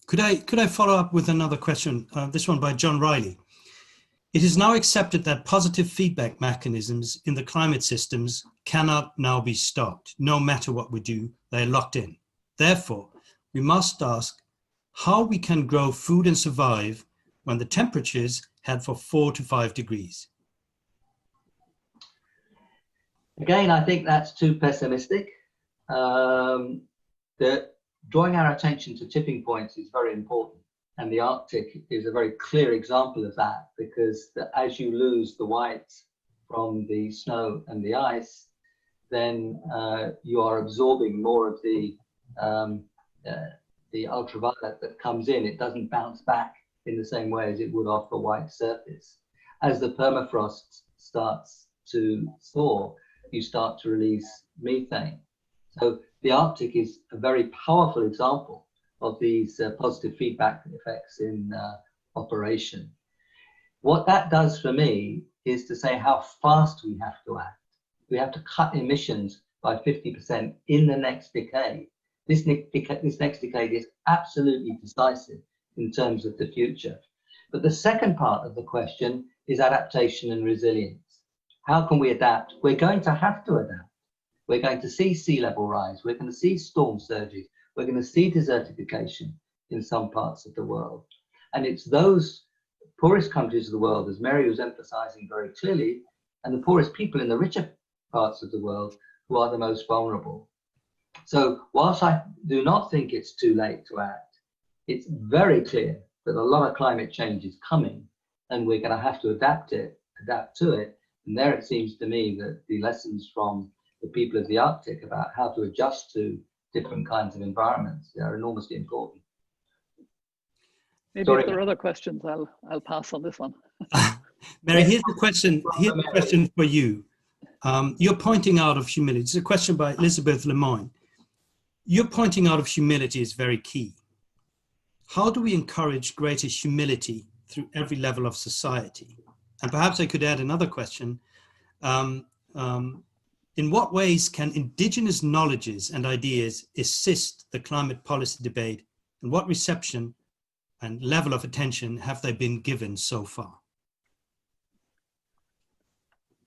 Could I follow up with another question? This one by John Riley. It is now accepted that positive feedback mechanisms in the climate systems cannot now be stopped. No matter what we do, they're locked in. Therefore, we must ask how we can grow food and survive when the temperatures head for 4 to 5 degrees. Again, I think that's too pessimistic. Drawing our attention to tipping points is very important. And the Arctic is a very clear example of that, because as you lose the white from the snow and the ice, then you are absorbing more of the ultraviolet that comes in. It doesn't bounce back in the same way as it would off a white surface. As the permafrost starts to thaw, you start to release methane. So the Arctic is a very powerful example of these positive feedback effects in operation. What that does for me is to say how fast we have to act. We have to cut emissions by 50% in the next decade. This next decade is absolutely decisive in terms of the future. But the second part of the question is adaptation and resilience. How can we adapt? We're going to have to adapt. We're going to see sea level rise. We're going to see storm surges. We're going to see desertification in some parts of the world. And it's those poorest countries of the world, as Mary was emphasizing very clearly, and the poorest people in the richer parts of the world who are the most vulnerable. So whilst I do not think it's too late to act, it's very clear that a lot of climate change is coming, and we're going to have to adapt to it. And there it seems to me that the lessons from the people of the Arctic about how to adjust to different kinds of environments are enormously important. Maybe if there are other questions, I'll pass on this one. Mary, here's a question for you. You're pointing out of humility. It's a question by Elizabeth Lemoyne. Your pointing out of humility is very key. How do we encourage greater humility through every level of society? And perhaps I could add another question. In what ways can indigenous knowledges and ideas assist the climate policy debate, and what reception and level of attention have they been given so far?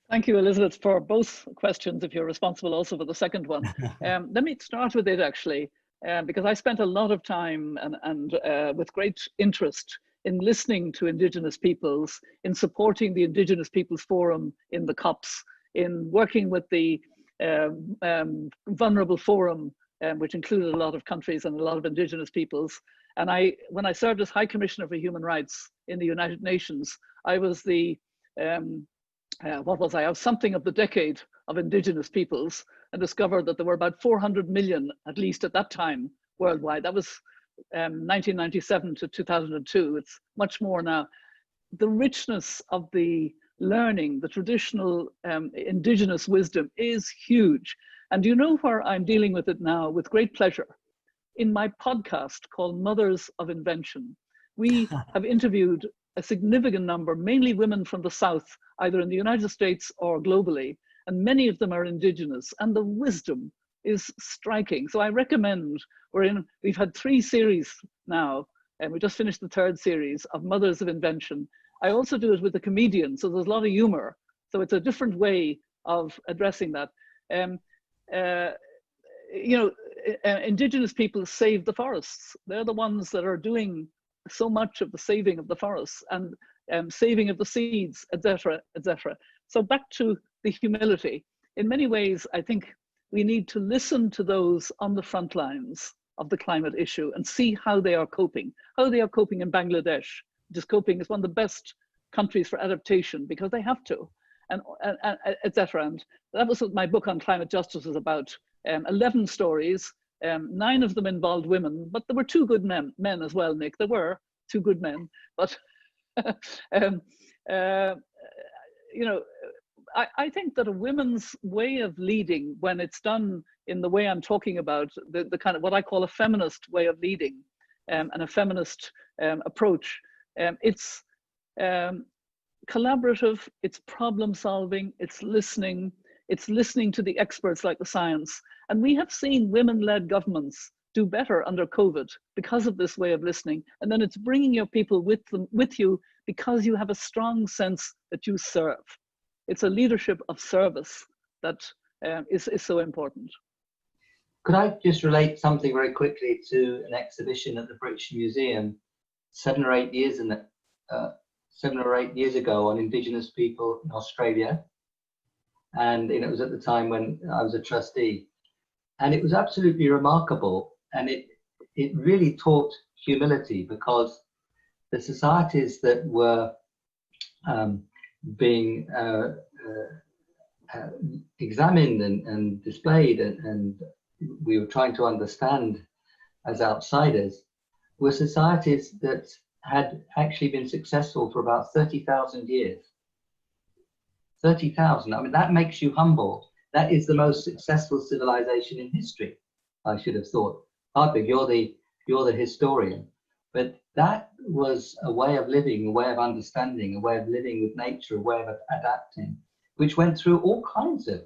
Thank you, Elizabeth, for both questions, if you're responsible also for the second one. Let me start with it, actually, because I spent a lot of time and with great interest in listening to indigenous peoples, in supporting the Indigenous Peoples Forum in the COPs, in working with the Vulnerable Forum, which included a lot of countries and a lot of indigenous peoples. And when I served as High Commissioner for Human Rights in the United Nations, I was the, I was something of the decade of indigenous peoples, and discovered that there were about 400 million, at least at that time, worldwide. That was 1997 to 2002. It's much more now. The richness of the learning, the traditional indigenous wisdom is huge. And you know where I'm dealing with it now with great pleasure? In my podcast called Mothers of Invention. We have interviewed a significant number, mainly women from the South, either in the United States or globally, and many of them are indigenous, and the wisdom is striking. So I recommend, we've had 3 series now, and we just finished the 3rd series of Mothers of Invention. I also do it with a comedian, so there's a lot of humor. So it's a different way of addressing that. Indigenous people save the forests. They're the ones that are doing so much of the saving of the forests and saving of the seeds, etc., etc. So back to the humility. In many ways, I think we need to listen to those on the front lines of the climate issue and see how they are coping. How they are coping in Bangladesh, which is coping as one of the best countries for adaptation because they have to, and etc. And that was what my book on climate justice was about. 11 stories, 9 of them involved women, but there were 2 good men as well, Nick. There were 2 good men, but I think that a woman's way of leading, when it's done in the way I'm talking about, the kind of what I call a feminist way of leading, and a feminist approach, it's collaborative, it's problem solving, it's listening to the experts like the science. And we have seen women-led governments do better under COVID because of this way of listening. And then it's bringing your people with you because you have a strong sense that you serve. It's a leadership of service that is so important. Could I just relate something very quickly to an exhibition at the British Museum 7 or 8 years ago on Indigenous people in Australia? And it was at the time when I was a trustee. And it was absolutely remarkable. And it really taught humility, because the societies that were being examined and displayed and we were trying to understand as outsiders were societies that had actually been successful for about 30,000 years. 30,000, I mean, that makes you humble. That is the most successful civilization in history, I should have thought. Hartwig, you're the historian, but that was a way of living, a way of understanding, a way of living with nature, a way of adapting, which went through all kinds of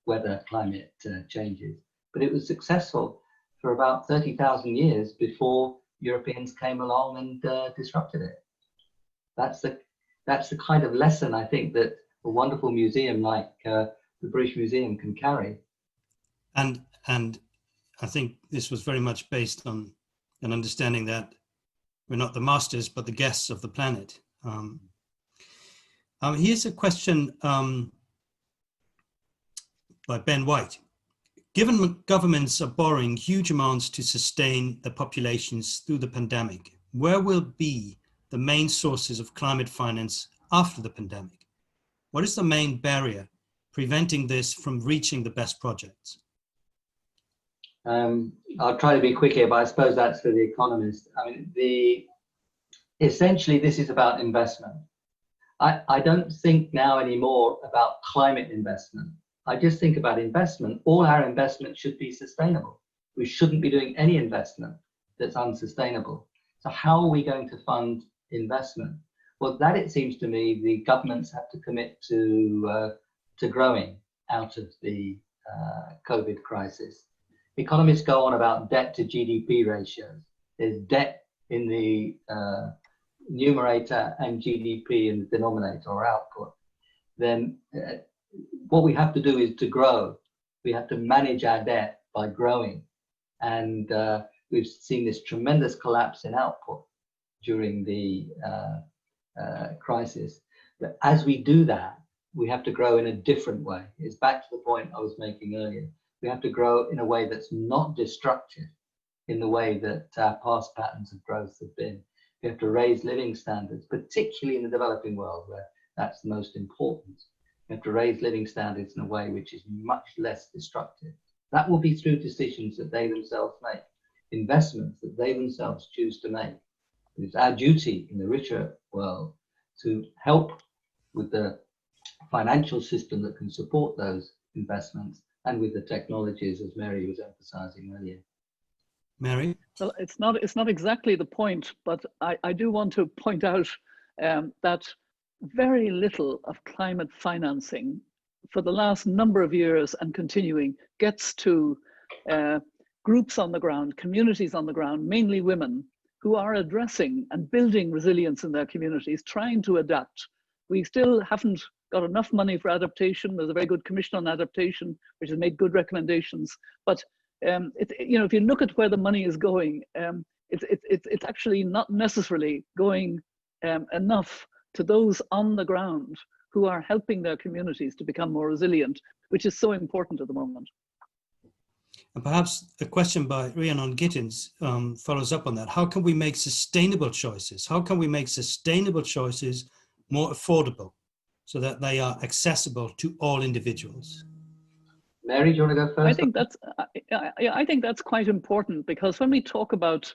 weather, climate changes. But it was successful for about 30,000 years before Europeans came along and disrupted it. That's the kind of lesson I think that a wonderful museum like the British Museum can carry. And I think this was very much based on an understanding that we're not the masters, but the guests of the planet. Here's a question by Ben White. Given governments are borrowing huge amounts to sustain their populations through the pandemic, where will be the main sources of climate finance after the pandemic? What is the main barrier preventing this from reaching the best projects? I'll try to be quick here, but I suppose that's for the economist. I mean, essentially this is about investment. I don't think now anymore about climate investment. I just think about investment. All our investment should be sustainable. We shouldn't be doing any investment that's unsustainable. So how are we going to fund investment? Well, that, it seems to me, the governments have to commit to growing out of the COVID crisis. Economists go on about debt to GDP ratios. There's debt in the numerator and GDP in the denominator or output. Then what we have to do is to grow. We have to manage our debt by growing. And we've seen this tremendous collapse in output during the crisis. But as we do that, we have to grow in a different way. It's back to the point I was making earlier. We have to grow in a way that's not destructive in the way that our past patterns of growth have been. We have to raise living standards, particularly in the developing world, where that's the most important. We have to raise living standards in a way which is much less destructive. That will be through decisions that they themselves make, investments that they themselves choose to make. It's our duty in the richer world to help with the financial system that can support those investments and with the technologies, as Mary was emphasizing earlier. Mary? Well, it's not exactly the point, but I do want to point out that very little of climate financing for the last number of years and continuing gets to groups on the ground, communities on the ground, mainly women, who are addressing and building resilience in their communities, trying to adapt. We still haven't got enough money for adaptation. There's a very good commission on adaptation, which has made good recommendations. But if you look at where the money is going, it's actually not necessarily going enough to those on the ground who are helping their communities to become more resilient, which is so important at the moment. And perhaps a question by Rhiannon Gittins follows up on that. How can we make sustainable choices? How can we make sustainable choices more affordable so that they are accessible to all individuals? Mary, do you want to go first? I think that's quite important, because when we talk about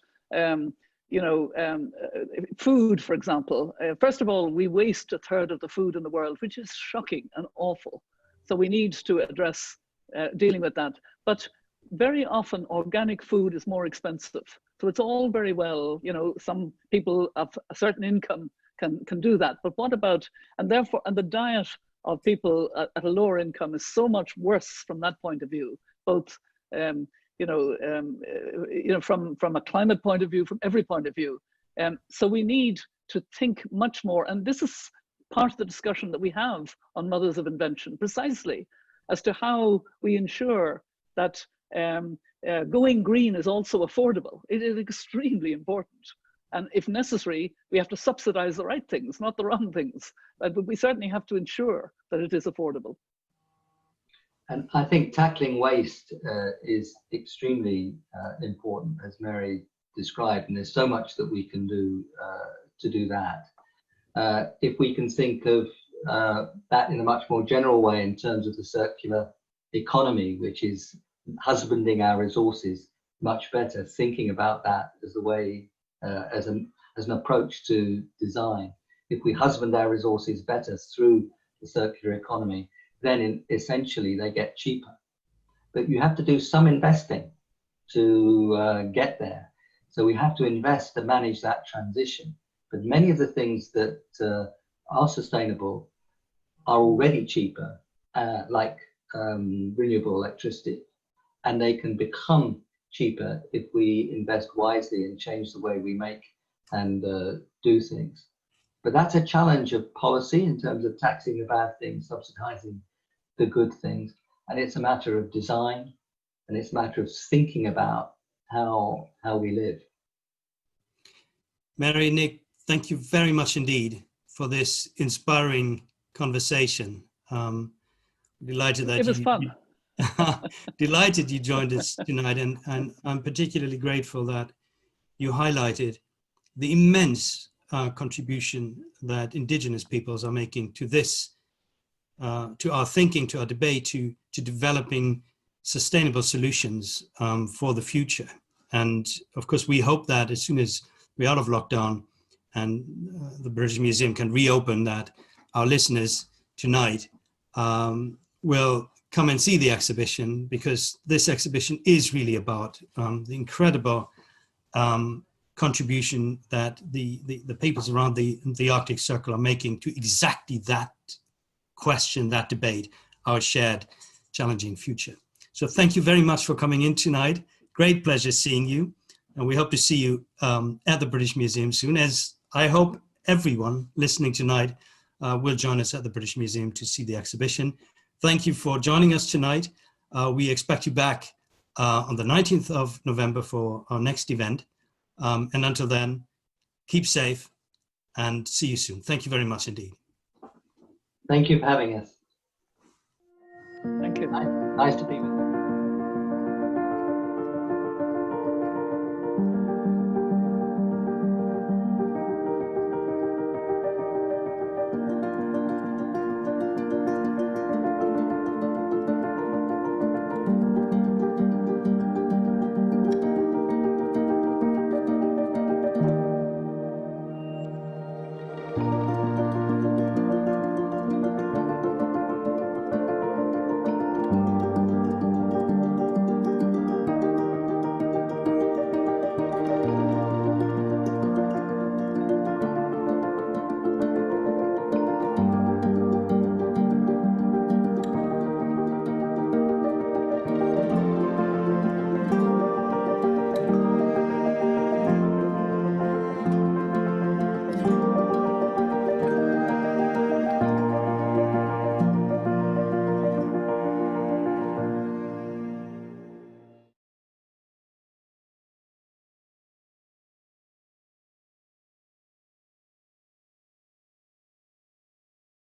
food, for example, first of all, we waste a third of the food in the world, which is shocking and awful. So we need to address dealing with that. But very often organic food is more expensive. So it's all very well, some people of a certain income can do that. But what about, and the diet of people at a lower income is so much worse from that point of view, both from a climate point of view, from every point of view. So we need to think much more, and this is part of the discussion that we have on Mothers of Invention, precisely as to how we ensure that going green is also affordable. It is extremely important. And if necessary, we have to subsidize the right things, not the wrong things. But we certainly have to ensure that it is affordable. And I think tackling waste is extremely important, as Mary described, and there's so much that we can do to do that. If we can think of that in a much more general way in terms of the circular economy, which is husbanding our resources much better, thinking about that as a way, as an approach to design. If we husband our resources better through the circular economy, then essentially they get cheaper. But you have to do some investing to get there. So we have to invest to manage that transition. But many of the things that are sustainable are already cheaper, like renewable electricity, and they can become cheaper if we invest wisely and change the way we make and do things. But that's a challenge of policy in terms of taxing the bad things, subsidizing the good things. And it's a matter of design, and it's a matter of thinking about how we live. Mary, Nick, thank you very much indeed for this inspiring conversation. Delighted that it was fun. Delighted you joined us tonight, and I'm particularly grateful that you highlighted the immense contribution that Indigenous peoples are making to this, to our thinking, to our debate, to developing sustainable solutions for the future. And of course, we hope that as soon as we're out of lockdown and the British Museum can reopen, that our listeners tonight will come and see the exhibition, because this exhibition is really about the incredible contribution that the peoples around the Arctic Circle are making to exactly that question, that debate, our shared challenging future. So thank you very much for coming in tonight. Great pleasure seeing you. And we hope to see you at the British Museum soon, as I hope everyone listening tonight will join us at the British Museum to see the exhibition. Thank you for joining us tonight. We expect you back on the 19th of November for our next event. And until then, keep safe and see you soon. Thank you very much indeed. Thank you for having us. Thank you. Nice to be with you.